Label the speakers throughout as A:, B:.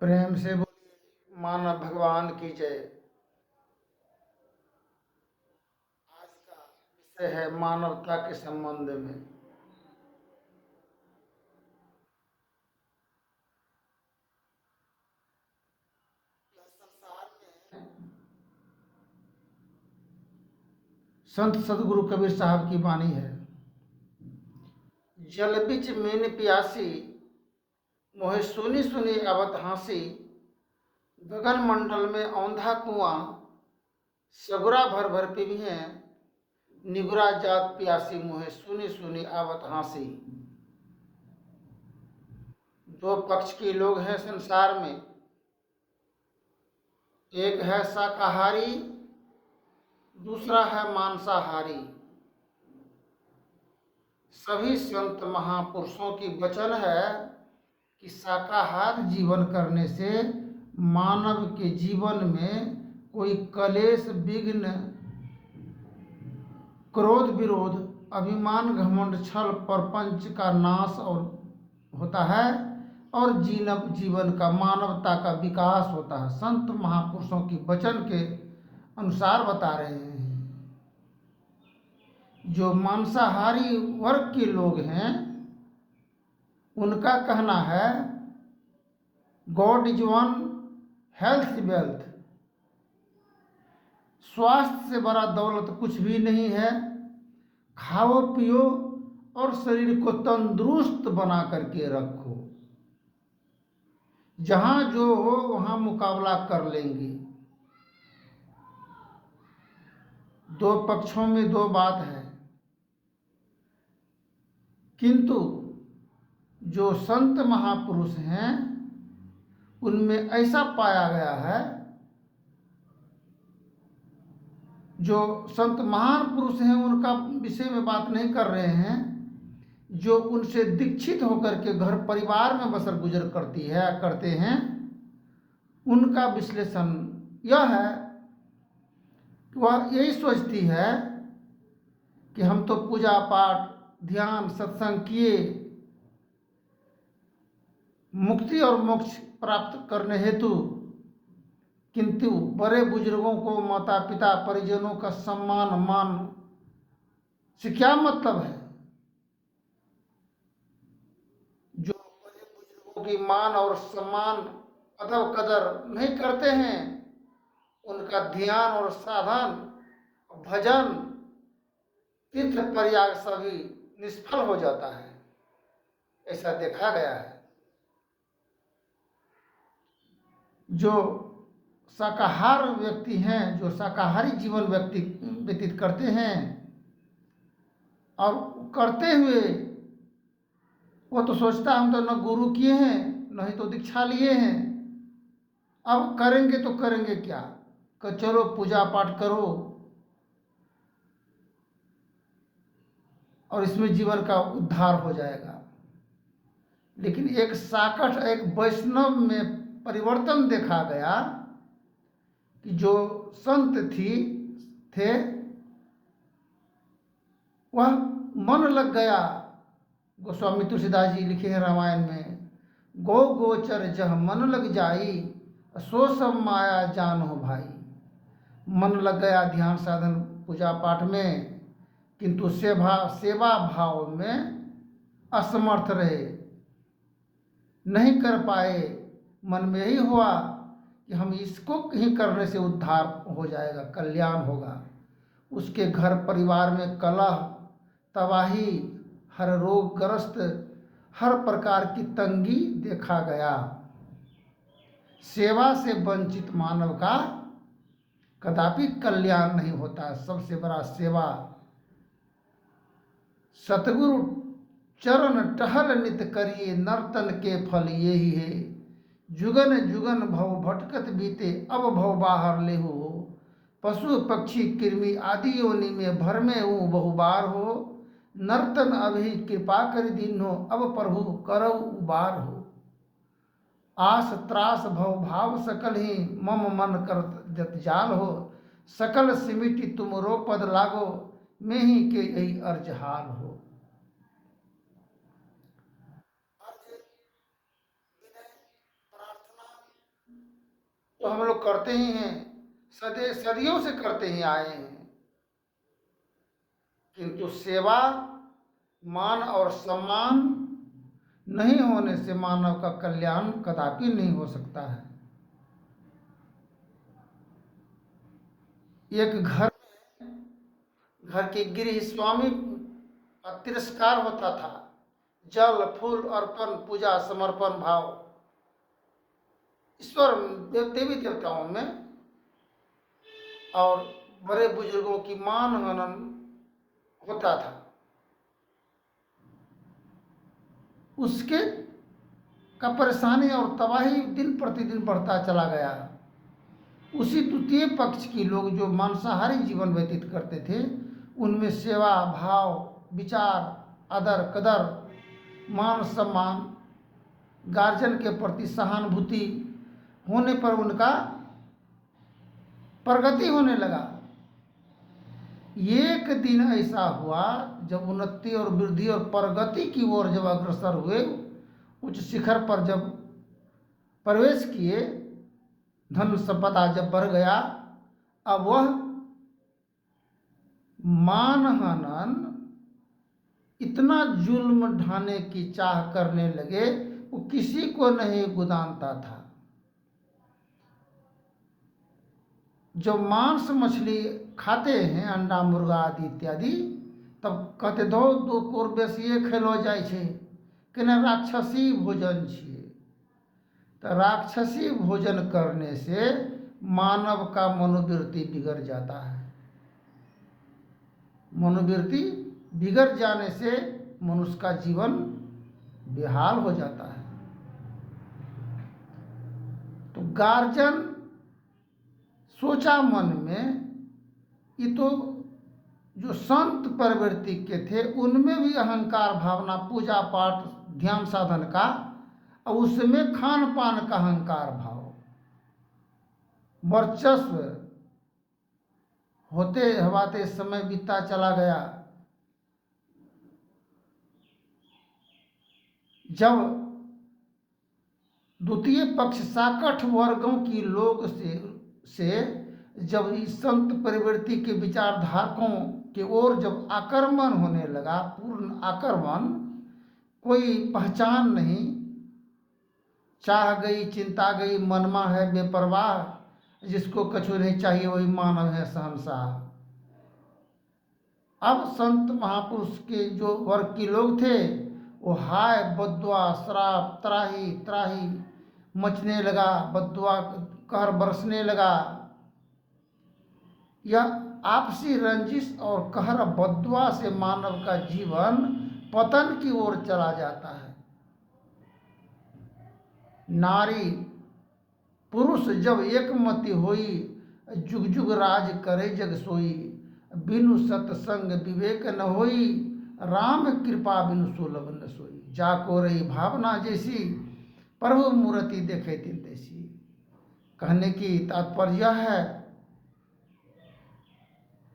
A: प्रेम से बोलिए मानव भगवान की जय। आज का विषय है मानवता के संबंध में। संसार में संत सदगुरु कबीर साहब की वाणी है, जल बिच मीन प्यासी मोहे सुनी सुनी आवत हाँसी, गगन मंडल में औंधा कुआं सगुरा भर भर पीबिहे, निगुरा जात प्यासी मोहे सुनी सुनी आवत हाँसी। दो पक्ष के लोग हैं संसार में, एक है शाकाहारी, दूसरा है मांसाहारी। सभी संत महापुरुषों की वचन है कि शाकाहार जीवन करने से मानव के जीवन में कोई कलेश, विघ्न, क्रोध, विरोध, अभिमान, घमंड, छल, प्रपंच का नाश और होता है और जीवन का, मानवता का विकास होता है। संत महापुरुषों की वचन के अनुसार बता रहे हैं। जो मांसाहारी वर्ग के लोग हैं उनका कहना है God is one, health is wealth. स्वास्थ्य से बड़ा दौलत कुछ भी नहीं है। खाओ पियो और शरीर को तंदुरुस्त बना करके रखो। जहां जो हो वहां मुकाबला कर लेंगे। दो पक्षों में दो बात है, किंतु जो संत महापुरुष हैं उनमें ऐसा पाया गया है, जो संत महान पुरुष हैं उनका विषय में बात नहीं कर रहे हैं, जो उनसे दीक्षित होकर के घर परिवार में बसर गुजर करते हैं, उनका विश्लेषण यह है कि वह यही सोचती है कि हम तो पूजा पाठ, ध्यान, सत्संग किए, मुक्ति और मोक्ष प्राप्त करने हेतु, किंतु बड़े बुजुर्गों को, माता पिता परिजनों का सम्मान मान से क्या मतलब है। जो बड़े बुजुर्गों की मान और सम्मान, अदब कदर नहीं करते हैं, उनका ध्यान और साधन, भजन, तीर्थ प्रयाग सभी निष्फल हो जाता है। ऐसा देखा गया है। जो शाकाहार व्यक्ति हैं, जो शाकाहारी जीवन व्यतीत करते हैं और करते हुए वो तो सोचता हम तो न गुरु किए हैं न ही तो दीक्षा लिए हैं, अब करेंगे तो करेंगे क्या, चलो पूजा पाठ करो और इसमें जीवन का उद्धार हो जाएगा। लेकिन एक साकट, एक वैष्णव में परिवर्तन देखा गया कि जो संत थे वह मन लग गया। गोस्वामी तुलसीदास जी लिखे हैं रामायण में, गो गोचर जह मन लग जाई, सो सब माया जान हो भाई। मन लग गया ध्यान साधन पूजा पाठ में, किंतु सेवा भाव में असमर्थ रहे, नहीं कर पाए। मन में यही हुआ कि हम इसको ही करने से उद्धार हो जाएगा, कल्याण होगा। उसके घर परिवार में कलह, तबाही, हर रोगग्रस्त, हर प्रकार की तंगी देखा गया। सेवा से वंचित मानव का कदापि कल्याण नहीं होता। सबसे बड़ा सेवा सतगुरु चरण टहल नित करिए, नर्तन के फल यही है। जुगन जुगन भव भटकत बीते, अब भव बाहर ले हो। पशु पक्षी कृमि आदि योनि में भर में हूँ बहुबार हो। नर्तन अभी कृपा कर दीन्हो, अब प्रभु करौ उबार हो। आस त्रास भव भाव सकल ही, मम मन कर जत जाल हो। सकल सिमिटी तुम रो पद लागो, में ही के यही अर्ज हाल हो। तो हम लोग करते ही हैं, सदियों से करते ही आए हैं। किंतु सेवा, मान और सम्मान नहीं होने से मानव का कल्याण कदापि नहीं हो सकता है। एक घर के गृह स्वामी का तिरस्कार होता था। जल फूल अर्पण, पूजा समर्पण भाव ईश्वर देवी देवताओं में और बड़े बुजुर्गों की मान हनन होता था। उसके का परेशानी और तबाही दिन प्रतिदिन बढ़ता चला गया। उसी द्वितीय पक्ष की लोग जो मांसाहारी जीवन व्यतीत करते थे, उनमें सेवा भाव, विचार, आदर कदर, मान सम्मान, गार्जियन के प्रति सहानुभूति होने पर उनका प्रगति होने लगा। एक दिन ऐसा हुआ जब उन्नति और वृद्धि और प्रगति की ओर जब अग्रसर हुए, उच्च शिखर पर जब प्रवेश किए, धन संपदा जब बढ़ गया, अब वह मानहनन, इतना जुल्म ढाने की चाह करने लगे, वो किसी को नहीं गुदानता था। जो मांस मछली खाते हैं, अंडा मुर्गा आदि इत्यादि, तब कहते दो कोर बेसिए खेलो जाइ छै कि न राक्षसी भोजन छिए। तो राक्षसी भोजन करने से मानव का मनोवृत्ति बिगड़ जाता है। मनोवृत्ति बिगड़ जाने से मनुष्य का जीवन बेहाल हो जाता है। तो गार्जियन सोचा मन में, ये तो जो संत प्रवृत्ति के थे उनमें भी अहंकार भावना, पूजा पाठ ध्यान साधन का, और उसमें खान पान का अहंकार भाव वर्चस्व होते हवाते समय बीतता चला गया। जब द्वितीय पक्ष साकठ वर्गों की लोग से जब इस संत प्रवृत्ति के विचारधारकों के ओर जब आक्रमण होने लगा, पूर्ण आक्रमण, कोई पहचान नहीं, चाह गई चिंता गई, मनमा है बेपरवाह, जिसको कछु नहीं चाहिए वही मानव है शहंशाह। अब संत महापुरुष के जो वर्ग के लोग थे, वो हाय बद्दुआ श्राप त्राही त्राही मचने लगा, बद्दुआ कहर बरसने लगा। यह आपसी रंजिश और कहर बद्दुआ से मानव का जीवन पतन की ओर चला जाता है। नारी पुरुष जब एकमति होई, जुग जुग राज करे जग सोई। बिनु सत्संग विवेक न होई, राम कृपा बिनु सुलभ न सोई। जाको रही भावना जैसी, प्रभु मूर्ति देखे तिन तैसी। कहने की तात्पर्य यह है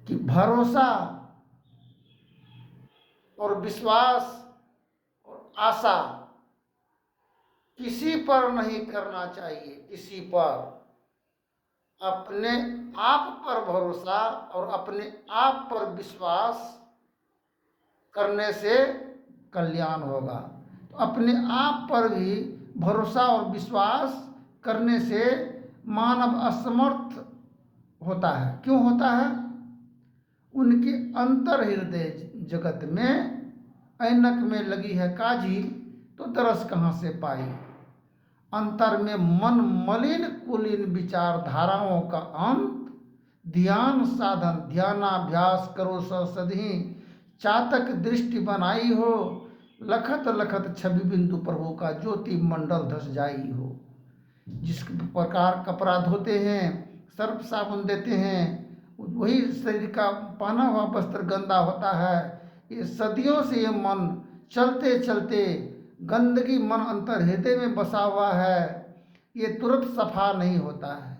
A: कि भरोसा और विश्वास और आशा किसी पर नहीं करना चाहिए। किसी पर, अपने आप पर भरोसा और अपने आप पर विश्वास करने से कल्याण होगा। तो अपने आप पर भी भरोसा और विश्वास करने से मानव असमर्थ होता है। क्यों होता है? उनके अंतर हृदय जगत में ऐनक में लगी है काजी, तो दरस कहाँ से पाई। अंतर में मन मलिन कुलीन विचारधाराओं का अंत, ध्यान साधन ध्यानाभ्यास करो सदी, चातक दृष्टि बनाई हो, लखत लखत छवि बिंदु प्रभु का ज्योति मंडल धस जाई हो। जिस प्रकार कपड़ा धोते हैं, सर्फ साबुन देते हैं, वही शरीर का पहना हुआ वस्त्र गंदा होता है। ये सदियों से ये मन चलते चलते गंदगी मन अंतर हृदय में बसा हुआ है, ये तुरंत सफा नहीं होता है।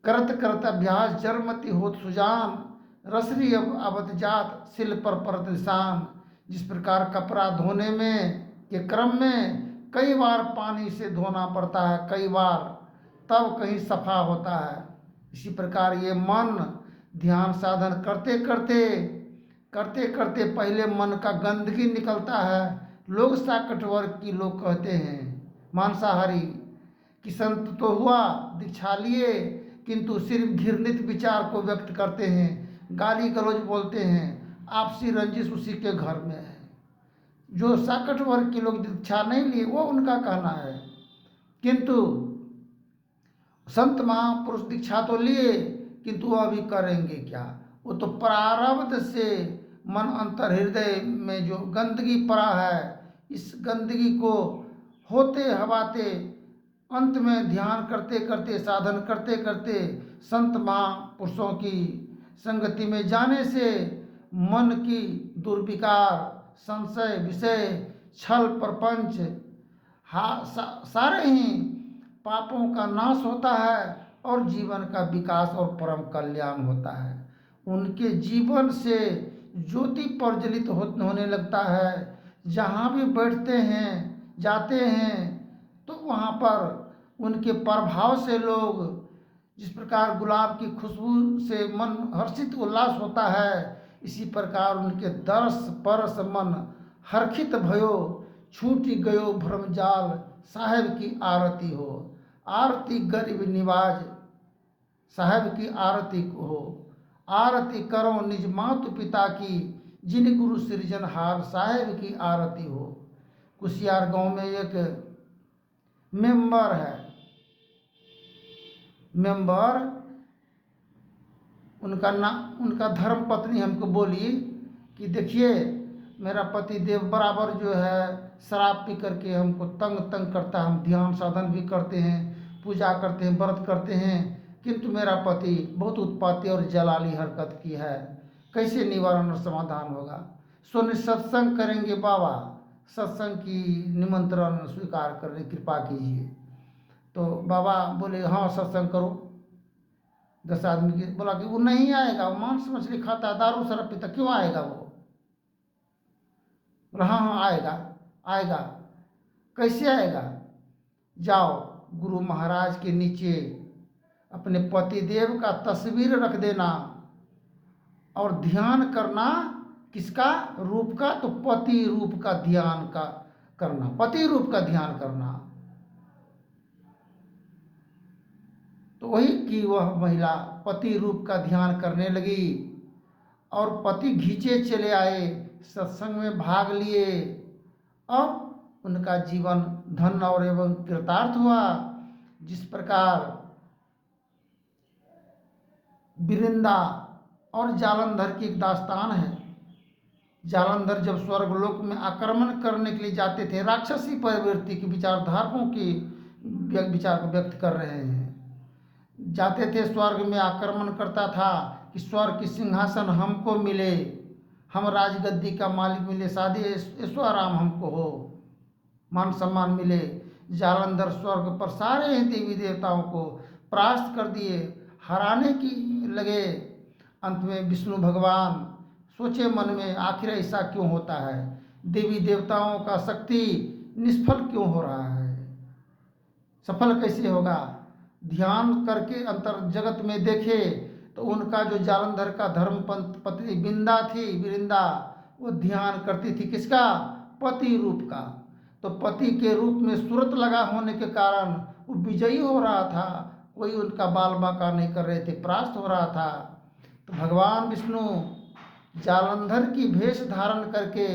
A: करत करत अभ्यास जरमति होत सुजान, रसरी अवत जात सिल पर परत निशान। जिस प्रकार कपड़ा धोने में के क्रम में कई बार पानी से धोना पड़ता है, कई बार तब कहीं सफा होता है। इसी प्रकार ये मन ध्यान साधन करते करते पहले मन का गंदगी निकलता है। लोग साकट वर्ग की लोग कहते हैं मांसाहारी कि संत तो हुआ, दीक्षा लिए, किंतु सिर्फ घृणित विचार को व्यक्त करते हैं, गाली गलौज बोलते हैं, आपसी रंजिश उसी के घर में है। जो साकट वर्ग के लोग दीक्षा नहीं लिए वो उनका कहना है, किंतु संत महापुरुष दीक्षा तो लिए किंतु वो अभी करेंगे क्या? वो तो प्रारब्ध से मन अंतर हृदय में जो गंदगी पड़ा है, इस गंदगी को होते हवाते अंत में ध्यान करते करते साधन करते करते संत महापुरुषों की संगति में जाने से मन की दुर्विकार, संशय, विषय, छल, प्रपंच सारे ही पापों का नाश होता है और जीवन का विकास और परम कल्याण होता है। उनके जीवन से ज्योति प्रज्वलित होने लगता है। जहाँ भी बैठते हैं जाते हैं तो वहाँ पर उनके प्रभाव से लोग, जिस प्रकार गुलाब की खुशबू से मन हर्षित उल्लास होता है, इसी प्रकार उनके दर्श परस मन हर्षित भयो, छूटी गयो भ्रमजाल, साहेब की आरती हो। आरती गरीब निवाज, साहेब की आरती हो। आरती करो निज मातु पिता की, जिन गुरु सृजनहार, साहेब की आरती हो। कुसियार गांव में एक मेंबर है, उनका धर्म पत्नी हमको बोली कि देखिए मेरा पति देव बराबर जो है शराब पी करके हमको तंग करता है। हम ध्यान साधन भी करते हैं, पूजा करते हैं, व्रत करते हैं, किंतु मेरा पति बहुत उत्पाती और जलाली हरकत की है। कैसे निवारण और समाधान होगा? सो सत्संग करेंगे बाबा, सत्संग की निमंत्रण स्वीकार करने कृपा कीजिए। तो बाबा बोले हाँ सत्संग करो। 10 आदमी के बोला कि वो नहीं आएगा, वो मांस मछली खाता है, दारू शराब पीता, क्यों आएगा वो? बोला हाँ आएगा। कैसे आएगा? जाओ गुरु महाराज के नीचे अपने पति देव का तस्वीर रख देना और ध्यान करना। किसका रूप का? तो पति रूप का ध्यान करना, पति रूप का ध्यान करना। तो वही कि वह महिला पति रूप का ध्यान करने लगी और पति घींचे चले आए, सत्संग में भाग लिए और उनका जीवन धन और एवं कृतार्थ हुआ। जिस प्रकार बिरिंदा और जालंधर की एक दास्तान है। जालंधर जब स्वर्गलोक में आक्रमण करने के लिए जाते थे, राक्षसी प्रवृत्ति की विचारधारकों की विचार को व्यक्त कर रहे हैं, जाते थे स्वर्ग में, आक्रमण करता था कि स्वर्ग की सिंहासन हमको मिले, हम राजगद्दी का मालिक मिले, शादी ऐश्वर्य हमको हो, मान सम्मान मिले। जालंधर स्वर्ग पर सारे देवी देवताओं को परास्त कर दिए, हराने की लगे। अंत में विष्णु भगवान सोचे मन में आखिर ऐसा क्यों होता है, देवी देवताओं का शक्ति निष्फल क्यों हो रहा है, सफल कैसे होगा? ध्यान करके अंतर जगत में देखे तो उनका जो जालंधर का धर्म पत्नी बिरिंदा वो ध्यान करती थी किसका? पति रूप का। तो पति के रूप में सूरत लगा होने के कारण वो विजयी हो रहा था, कोई उनका बाल बांका नहीं कर रहे थे, परास्त हो रहा था। तो भगवान विष्णु जालंधर की भेष धारण करके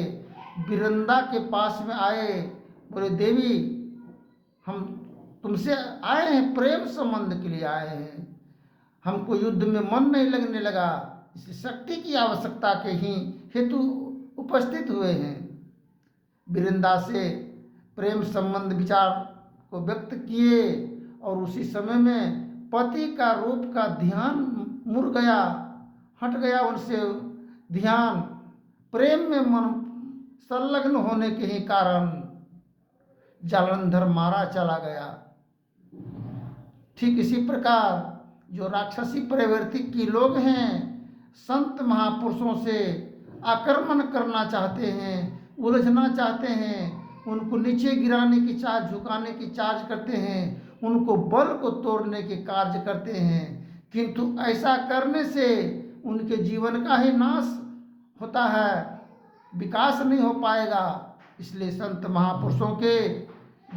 A: बिरिंदा के पास में आए, बोले देवी हम तुमसे आए हैं, प्रेम संबंध के लिए आए हैं, हमको युद्ध में मन नहीं लगने लगा, इस शक्ति की आवश्यकता के ही हेतु उपस्थित हुए हैं। बिरिंदा से प्रेम संबंध विचार को व्यक्त किए और उसी समय में पति का रूप का ध्यान मुड़ गया, हट गया उनसे ध्यान। प्रेम में मन संलग्न होने के ही कारण जालंधर मारा चला गया। ठीक इसी प्रकार जो राक्षसी प्रवृत्ति के लोग हैं, संत महापुरुषों से आक्रमण करना चाहते हैं, उलझना चाहते हैं, उनको नीचे गिराने की चार्ज, झुकाने की चार्ज करते हैं, उनको बल को तोड़ने के कार्य करते हैं, किंतु ऐसा करने से उनके जीवन का ही नाश होता है, विकास नहीं हो पाएगा। इसलिए संत महापुरुषों के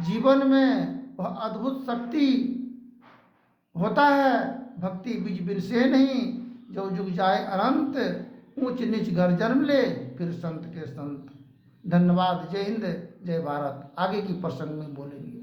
A: जीवन में वह अद्भुत शक्ति होता है, भक्ति बीज बिन से नहीं, जो जुग जाए अनंत, ऊंच नीच घर जन्म ले, फिर संत के संत। धन्यवाद। जय हिंद, जय भारत। आगे की प्रसंग में बोलेंगे।